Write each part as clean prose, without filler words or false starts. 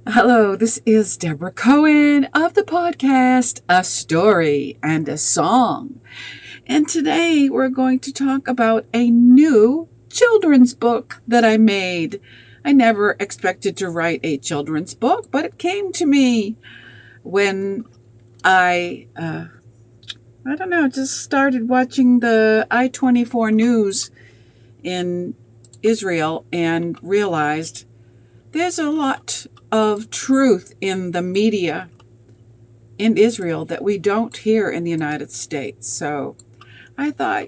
Hello, this is Debra Cohen of the podcast A Story and a Song. And today we're going to talk about a new children's book that I made. I never expected to write a children's book, but it came to me when I just started watching the I-24 news in Israel and realized there's a lot of truth in the media in Israel that we don't hear in the United States. So I thought,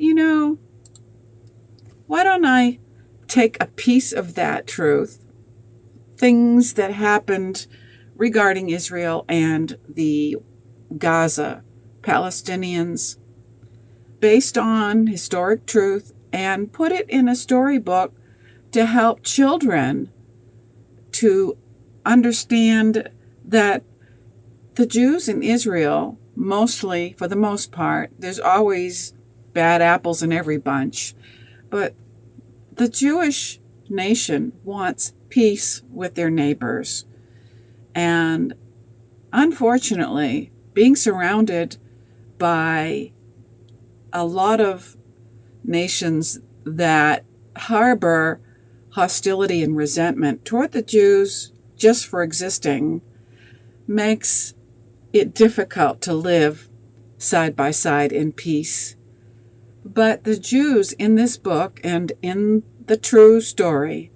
why don't I take a piece of that truth, things that happened regarding Israel and the Gaza Palestinians, based on historic truth, and put it in a storybook to help children to understand that the Jews in Israel, mostly, for the most part, there's always bad apples in every bunch, but the Jewish nation wants peace with their neighbors. And unfortunately, being surrounded by a lot of nations that harbor hostility and resentment toward the Jews just for existing makes it difficult to live side by side in peace. But the Jews in this book and in the true story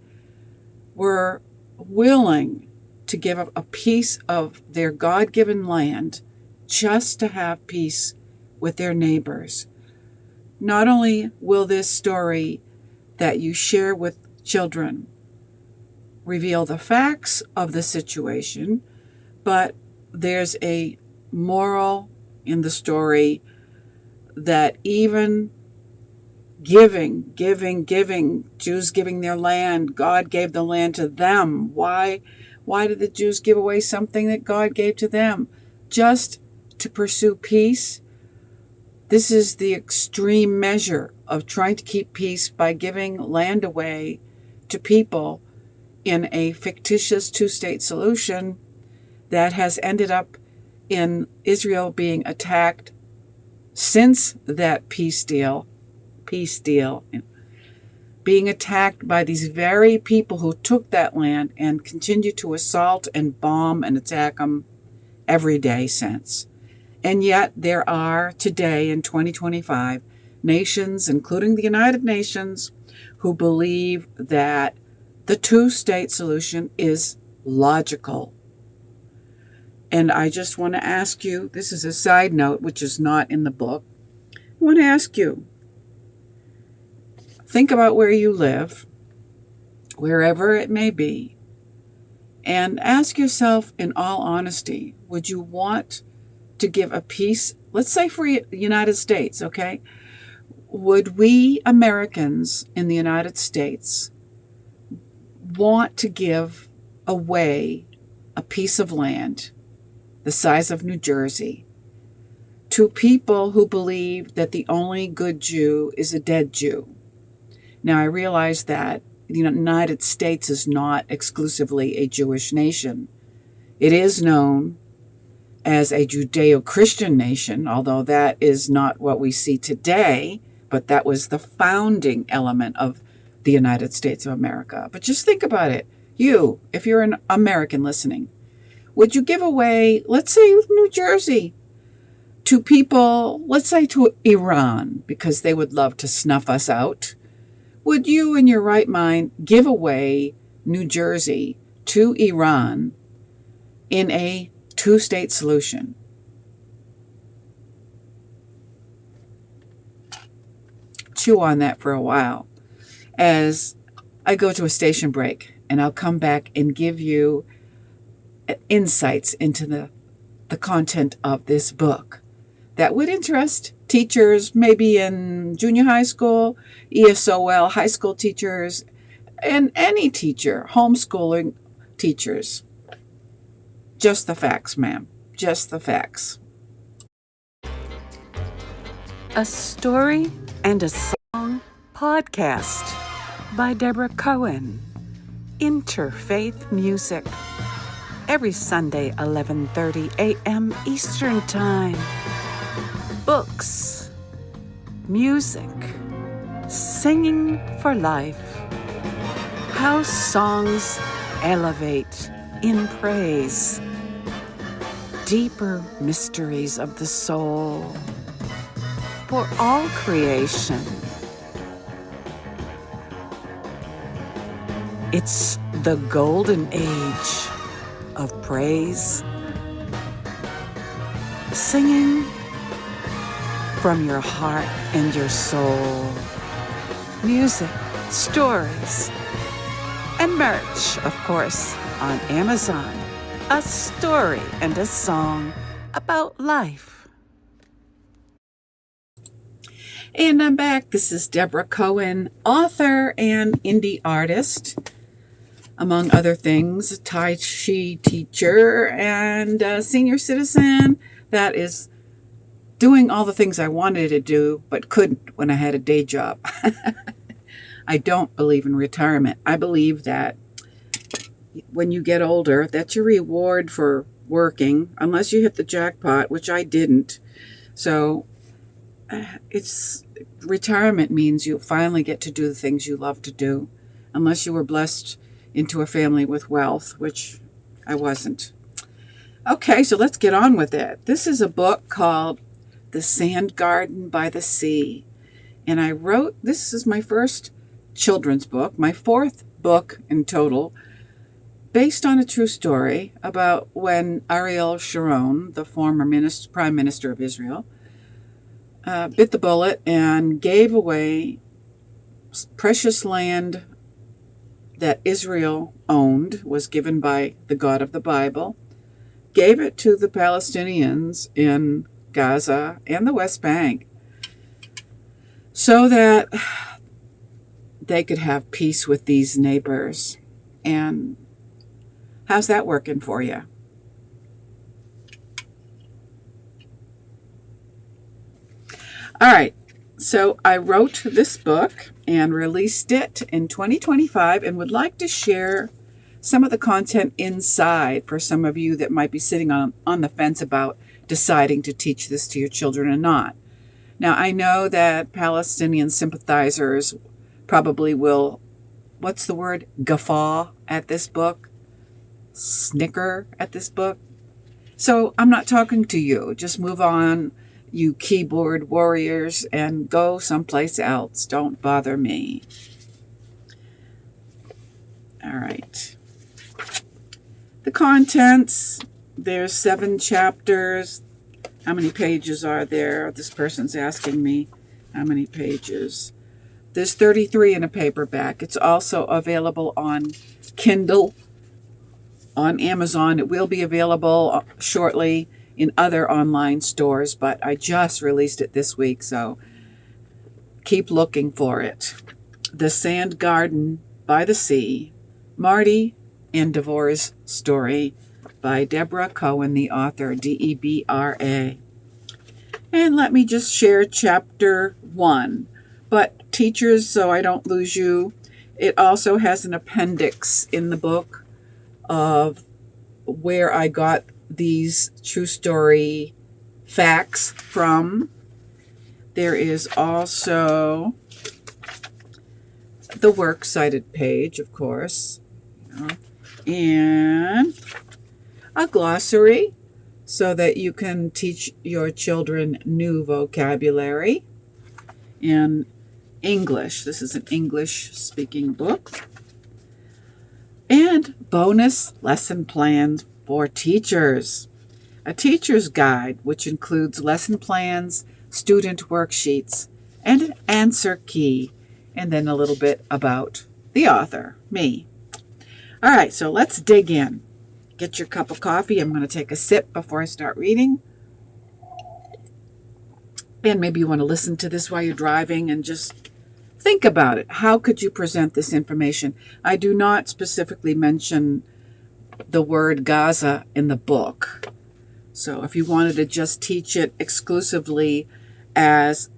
were willing to give up a piece of their God-given land just to have peace with their neighbors. Not only will this story that you share with children reveal the facts of the situation, but there's a moral in the story that even giving, Jews giving their land, God gave the land to them. Why did the Jews give away something that God gave to them? Just to pursue peace. This is the extreme measure of trying to keep peace by giving land away to people in a fictitious two-state solution that has ended up in Israel being attacked since that peace deal, being attacked by these very people who took that land and continue to assault and bomb and attack them every day since. And yet there are today in 2025 nations, including the United Nations, who believe that the two-state solution is logical. And I just want to ask you, this is a side note which is not in the book. I want to ask you, think about where you live, wherever it may be, and ask yourself in all honesty, would you want to give a piece, let's say for the United States, okay? Would we Americans in the United States want to give away a piece of land the size of New Jersey to people who believe that the only good Jew is a dead Jew? Now, I realize that the United States is not exclusively a Jewish nation. It is known as a Judeo-Christian nation, although that is not what we see today, but that was the founding element of the United States of America. But just think about it. You, if you're an American listening, would you give away, let's say, New Jersey to people, let's say to Iran, because they would love to snuff us out? Would you, in your right mind, give away New Jersey to Iran in a two-state solution? Chew on that for a while as I go to a station break, and I'll come back and give you insights into the content of this book that would interest teachers, maybe in junior high school, ESOL, high school teachers, and any teacher, homeschooling teachers. Just the facts, ma'am. Just the facts. A Story and a Song podcast by Debra Cohen. Interfaith music. every Sunday, 11:30 a.m. Eastern Time. Books, music, singing for life. How songs elevate in praise. Deeper mysteries of the soul for all creation. It's the golden age of praise. Singing from your heart and your soul. Music, stories, and merch, of course, on Amazon. A story and a song about life. And I'm back. This is Debra Cohen, author and indie artist, among other things, Tai Chi teacher and a senior citizen that is doing all the things I wanted to do but couldn't when I had a day job. I don't believe in retirement. I believe that when you get older, that's your reward for working, unless you hit the jackpot, which I didn't. So retirement means you finally get to do the things you love to do, unless you were blessed into a family with wealth, which I wasn't. Okay, so let's get on with it. This is a book called The Sand Garden by the Sea. And this is my first children's book, my fourth book in total, based on a true story about when Ariel Sharon, the former Prime Minister of Israel, bit the bullet and gave away precious land that Israel owned, was given by the God of the Bible, gave it to the Palestinians in Gaza and the West Bank so that they could have peace with these neighbors. And how's that working for you? All right, so I wrote this book and released it in 2025 and would like to share some of the content inside for some of you that might be sitting on the fence about deciding to teach this to your children or not. Now, I know that Palestinian sympathizers probably will, guffaw at this book, snicker at this book. So I'm not talking to you. Just move on, you keyboard warriors, and go someplace else. Don't bother me. All right. The contents, there's 7 chapters. How many pages are there? This person's asking me how many pages. There's 33 in a paperback. It's also available on Kindle, on Amazon. It will be available shortly in other online stores, but I just released it this week, so keep looking for it. The Sand Garden by the Sea, Marty and Devorah's Story by Debra Cohen, the author, Debra. And let me just share chapter 1. But teachers, so I don't lose you, it also has an appendix in the book of where I got these true story facts from. There is also the works cited page, of course, and a glossary so that you can teach your children new vocabulary in English. This is an English speaking book. And bonus lesson plans for teachers. A teacher's guide, which includes lesson plans, student worksheets, and an answer key, and then a little bit about the author, me. All right, so let's dig in. Get your cup of coffee. I'm going to take a sip before I start reading. And maybe you want to listen to this while you're driving and just think about it. How could you present this information? I do not specifically mention the word Gaza in the book. So if you wanted to just teach it exclusively as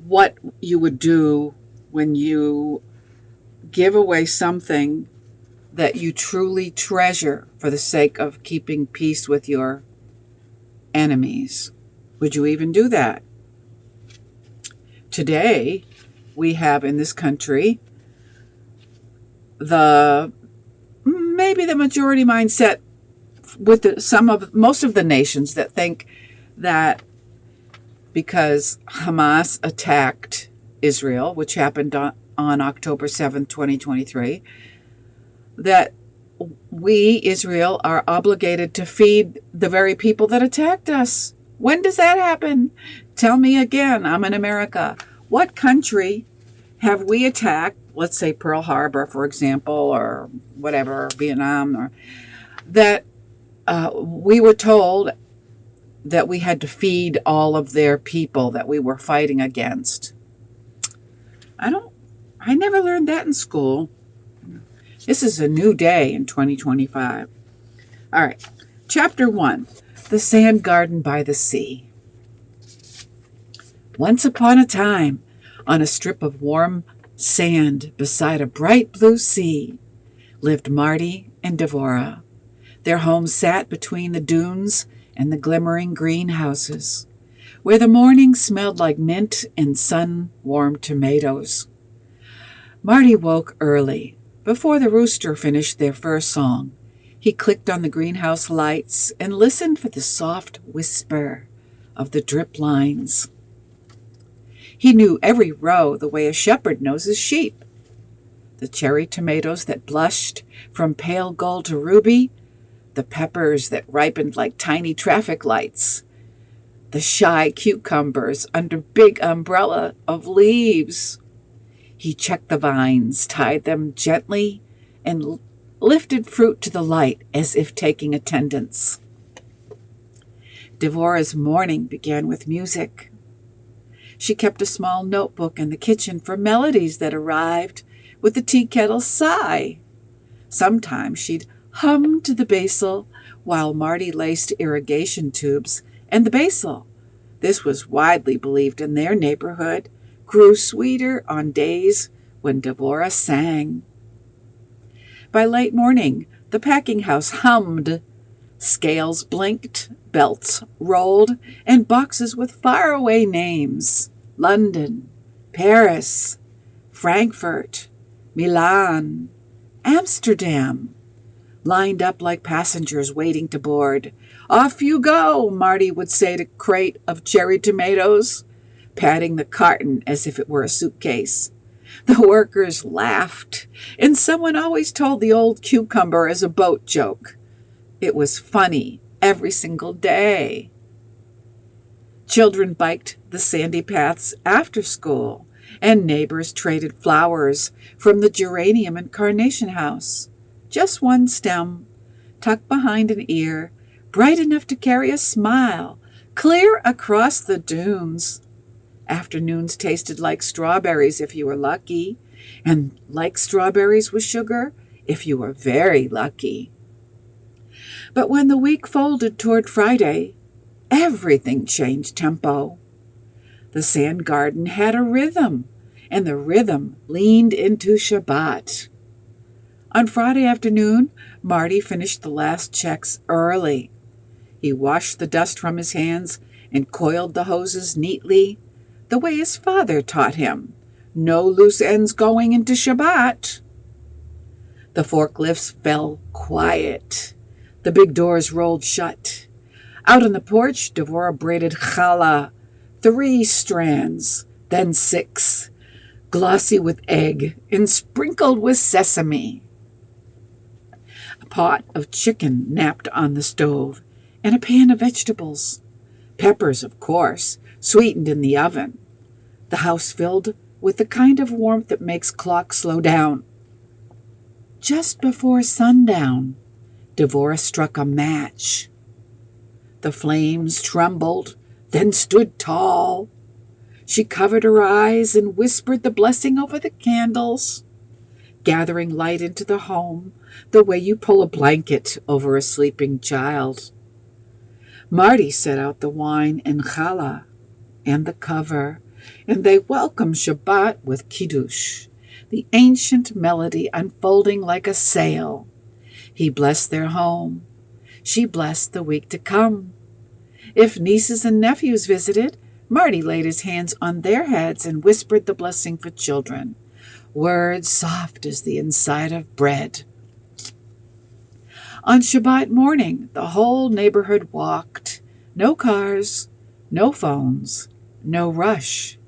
what you would do when you give away something that you truly treasure for the sake of keeping peace with your enemies? Would you even do that? Today, we have in this country maybe the majority mindset with most of the nations that think that because Hamas attacked Israel, which happened on October 7th, 2023, that we, Israel, are obligated to feed the very people that attacked us. When does that happen? Tell me again. I'm in America. What country have we attacked? Let's say Pearl Harbor, for example, or whatever, Vietnam, or that we were told that we had to feed all of their people that we were fighting against. I never learned that in school. This is a new day in 2025. All right. Chapter 1, The Sand Garden by the Sea. Once upon a time, on a strip of warm sand beside a bright blue sea, lived Marty and Debra. Their home sat between the dunes and the glimmering greenhouses, where the morning smelled like mint and sun-warmed tomatoes. Marty woke early, before the rooster finished their first song. He clicked on the greenhouse lights and listened for the soft whisper of the drip lines. He knew every row the way a shepherd knows his sheep. The cherry tomatoes that blushed from pale gold to ruby, the peppers that ripened like tiny traffic lights, the shy cucumbers under big umbrella of leaves. He checked the vines, tied them gently, and lifted fruit to the light as if taking attendance. Devorah's morning began with music. She kept a small notebook in the kitchen for melodies that arrived with the tea kettle's sigh. Sometimes she'd hum to the basil while Marty laced irrigation tubes, and the basil, this was widely believed in their neighborhood, grew sweeter on days when Debra sang. By late morning, the packing house hummed. Scales blinked, belts rolled, and boxes with faraway names: London, Paris, Frankfurt, Milan, Amsterdam, lined up like passengers waiting to board. "Off you go," Marty would say to crate of cherry tomatoes, patting the carton as if it were a suitcase. The workers laughed, and someone always told the old cucumber as a boat joke. It was funny every single day. Children biked the sandy paths after school, and neighbors traded flowers from the geranium and carnation house. Just one stem, tucked behind an ear, bright enough to carry a smile, clear across the dunes. Afternoons tasted like strawberries if you were lucky, and like strawberries with sugar if you were very lucky. But when the week folded toward Friday, everything changed tempo. The sand garden had a rhythm, and the rhythm leaned into Shabbat. On Friday afternoon, Marty finished the last checks early. He washed the dust from his hands and coiled the hoses neatly, the way his father taught him. No loose ends going into Shabbat. The forklifts fell quiet. The big doors rolled shut. Out on the porch, Debra braided challah, 3 strands, then 6, glossy with egg and sprinkled with sesame. A pot of chicken napped on the stove, and a pan of vegetables. Peppers, of course, sweetened in the oven. The house filled with the kind of warmth that makes clocks slow down. Just before sundown, Debra struck a match. The flames trembled, then stood tall. She covered her eyes and whispered the blessing over the candles, gathering light into the home the way you pull a blanket over a sleeping child. Marty set out the wine and challah and the cover, and they welcomed Shabbat with kiddush, the ancient melody unfolding like a sail. He blessed their home. She blessed the week to come. If nieces and nephews visited, Marty laid his hands on their heads and whispered the blessing for children, words soft as the inside of bread. On Shabbat morning, the whole neighborhood walked. No cars, no phones, no rush.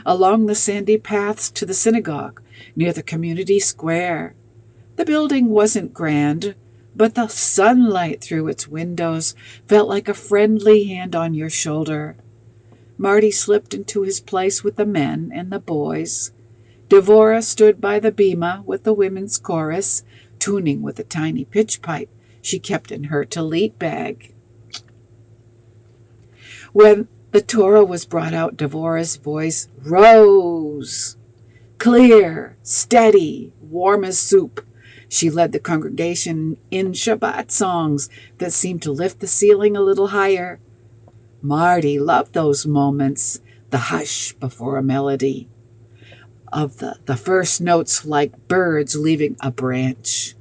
Along the sandy paths to the synagogue, near the community square. The building wasn't grand, but the sunlight through its windows felt like a friendly hand on your shoulder. Marty slipped into his place with the men and the boys. Debra stood by the bima with the women's chorus, tuning with a tiny pitch pipe she kept in her tallit bag. When the Torah was brought out, Devorah's voice rose, clear, steady, warm as soup. She led the congregation in Shabbat songs that seemed to lift the ceiling a little higher. Marty loved those moments, the hush before a melody, of the first notes like birds leaving a branch.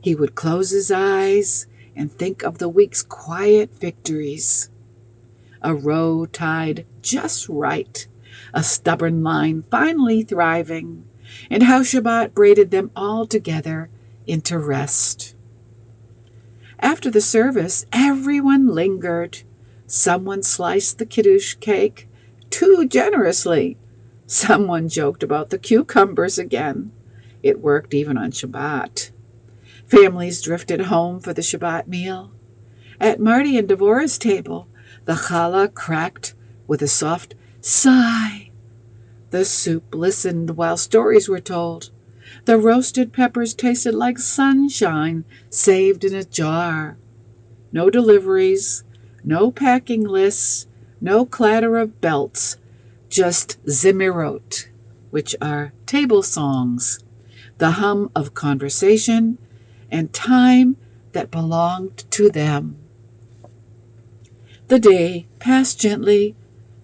He would close his eyes and think of the week's quiet victories. A row tied just right, a stubborn line finally thriving, and how Shabbat braided them all together into rest. After the service, everyone lingered. Someone sliced the kiddush cake too generously. Someone joked about the cucumbers again. It worked even on Shabbat. Families drifted home for the Shabbat meal. At Marty and Devorah's table, the challah cracked with a soft sigh. The soup listened while stories were told. The roasted peppers tasted like sunshine saved in a jar. No deliveries, no packing lists, no clatter of belts, just zemirot, which are table songs, the hum of conversation and time that belonged to them. The day passed gently.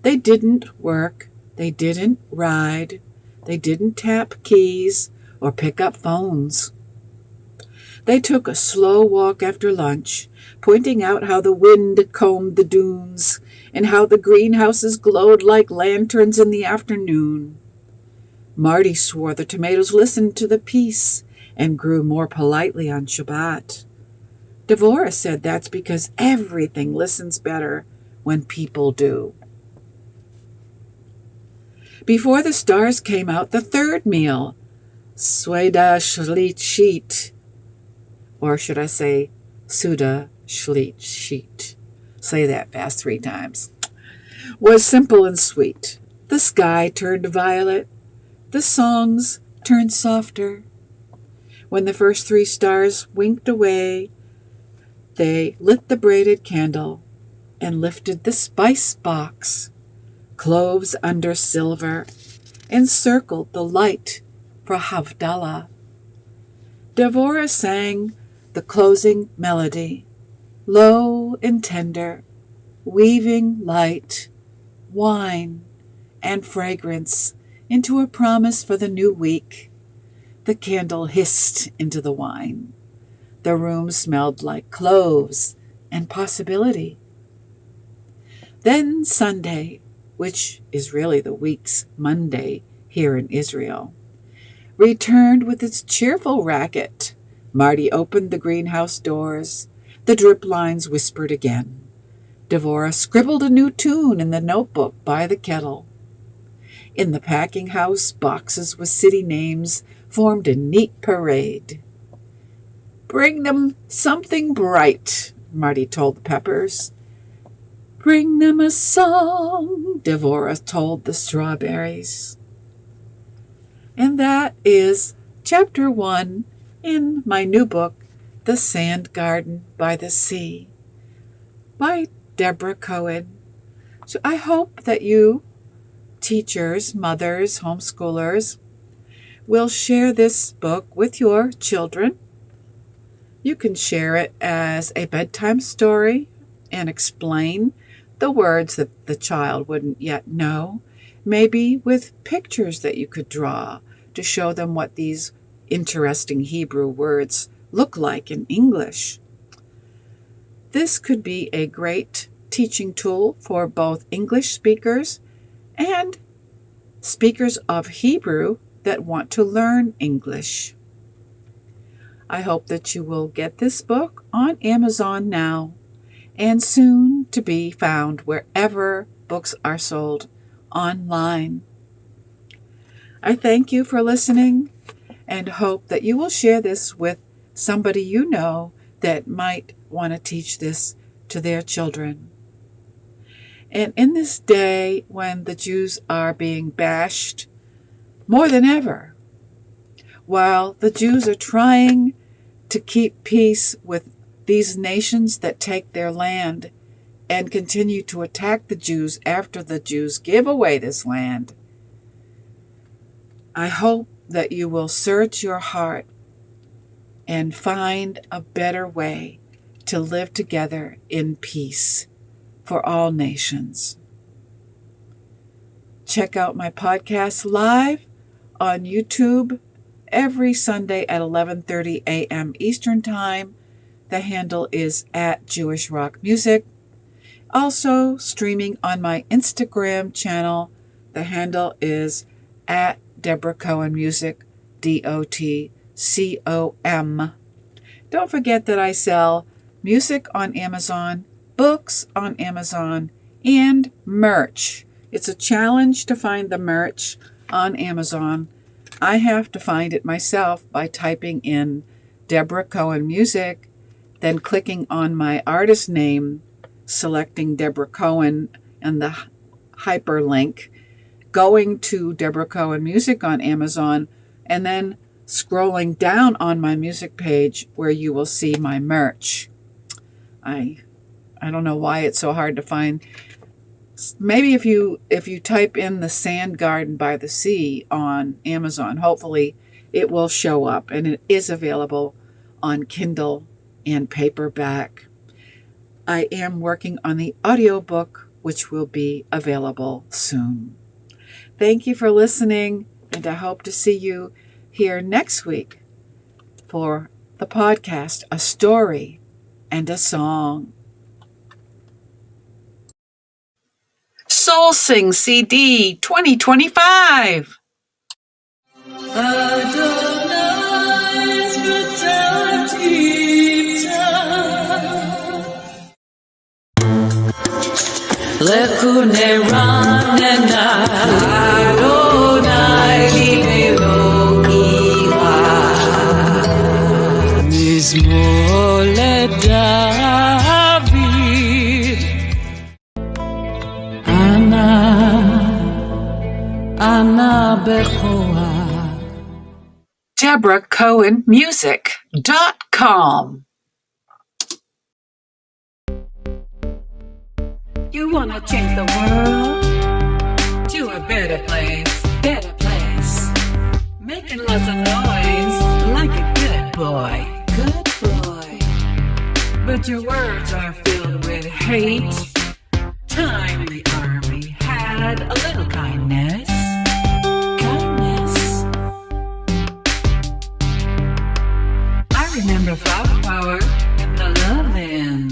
They didn't work. They didn't ride. They didn't tap keys or pick up phones. They took a slow walk after lunch, pointing out how the wind combed the dunes and how the greenhouses glowed like lanterns in the afternoon. Marty swore the tomatoes listened to the peace and grew more politely on Shabbat. Devorah said that's because everything listens better when people do. Before the stars came out, the third meal, Sweda Shlitshit, or should I say Suda Shlitshit, say that fast 3 times, was simple and sweet. The sky turned violet. The songs turned softer. When the first 3 stars winked away, they lit the braided candle and lifted the spice box, cloves under silver, and circled the light for Havdalah. Devorah sang the closing melody, low and tender, weaving light, wine, and fragrance into a promise for the new week. The candle hissed into the wine. The room smelled like cloves and possibility. Then Sunday, which is really the week's Monday here in Israel, returned with its cheerful racket. Marty opened the greenhouse doors. The drip lines whispered again. Devorah scribbled a new tune in the notebook by the kettle. In the packing house, boxes with city names formed a neat parade. "Bring them something bright," Marty told the peppers. "Bring them a song," Devorah told the strawberries. And that is chapter 1 in my new book, The Sand Garden by the Sea, by Debra Cohen. So I hope that you, teachers, mothers, homeschoolers, will share this book with your children. You can share it as a bedtime story and explain the words that the child wouldn't yet know, maybe with pictures that you could draw to show them what these interesting Hebrew words look like in English. This could be a great teaching tool for both English speakers and speakers of Hebrew that want to learn English. I hope that you will get this book on Amazon now and soon to be found wherever books are sold online. I thank you for listening and hope that you will share this with somebody you know that might want to teach this to their children. And in this day when the Jews are being bashed more than ever, while the Jews are trying to keep peace with these nations that take their land and continue to attack the Jews after the Jews give away this land, I hope that you will search your heart and find a better way to live together in peace for all nations. Check out my podcast live on YouTube every Sunday at 11:30 a.m. Eastern Time. The handle is at Jewish Rock Music. Also streaming on my Instagram channel. The handle is at Debra Cohen Music, DOTCOM. Don't forget that I sell music on Amazon, books on Amazon, and merch. It's a challenge to find the merch on Amazon. I have to find it myself by typing in Debra Cohen Music, then clicking on my artist name, selecting Debra Cohen and the hyperlink, going to Debra Cohen Music on Amazon, and then scrolling down on my music page where you will see my merch. I don't know why it's so hard to find. Maybe if you type in the Sand Garden by the Sea on Amazon, hopefully it will show up, and it is available on Kindle and paperback. I am working on the audiobook, which will be available soon. Thank you for listening, and I hope to see you here next week for the podcast, A Story and a Song. Soul Sing CD 2025. Lekune ranena Adonai Elohiva Mizmor LeDavid Ana Bechoa DebraCohenMusic.com. You wanna change the world to a better place, better place. Making lots of noise like a good boy, good boy. But your words are filled with hate. Time the army had a little kindness, kindness. I remember flower power and the loving.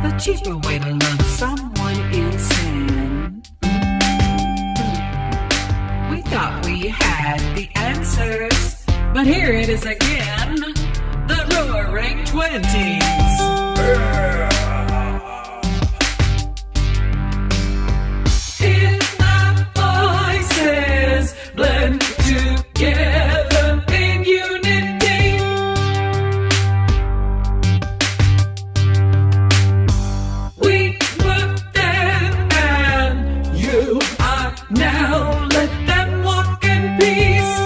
The cheaper way to love someone in sin. We thought we had the answers, but here it is again, the roaring 20s. If my voices blend together in unity, we were there and you are now. Let them walk in peace.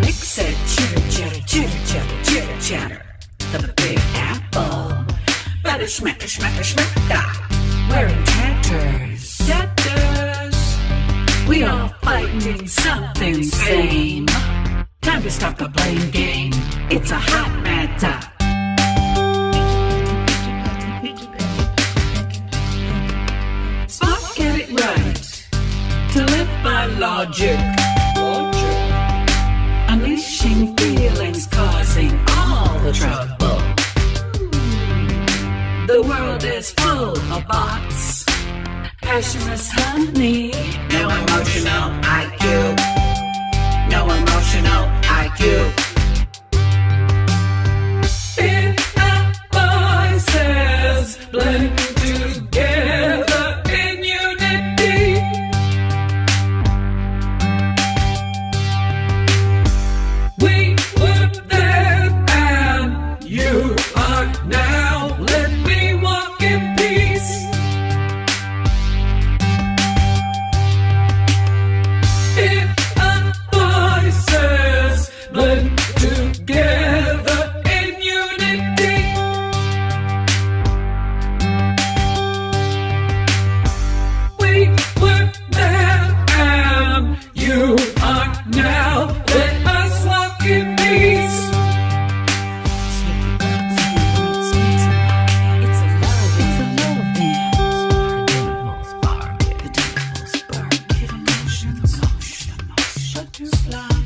Nick said chitter chatter, chitter chatter, chitter chatter. The big apple. Better schmecker, schmecker, schmecker. Wearing tatters, tatters. We all fighting something same. Time to stop the blame game. It's a hot matter. my logic. Unleashing feelings, causing all the trouble. The world is full of bots. Passionless honey. No emotional IQ. No emotional IQ. If our voices blend together in unity, we were there and you are now. Let me walk in peace. If our voices blend together in unity, we were there and you are now. Let us walk in peace. It's a love dance. The devil's bark. Emotion. Butterfly.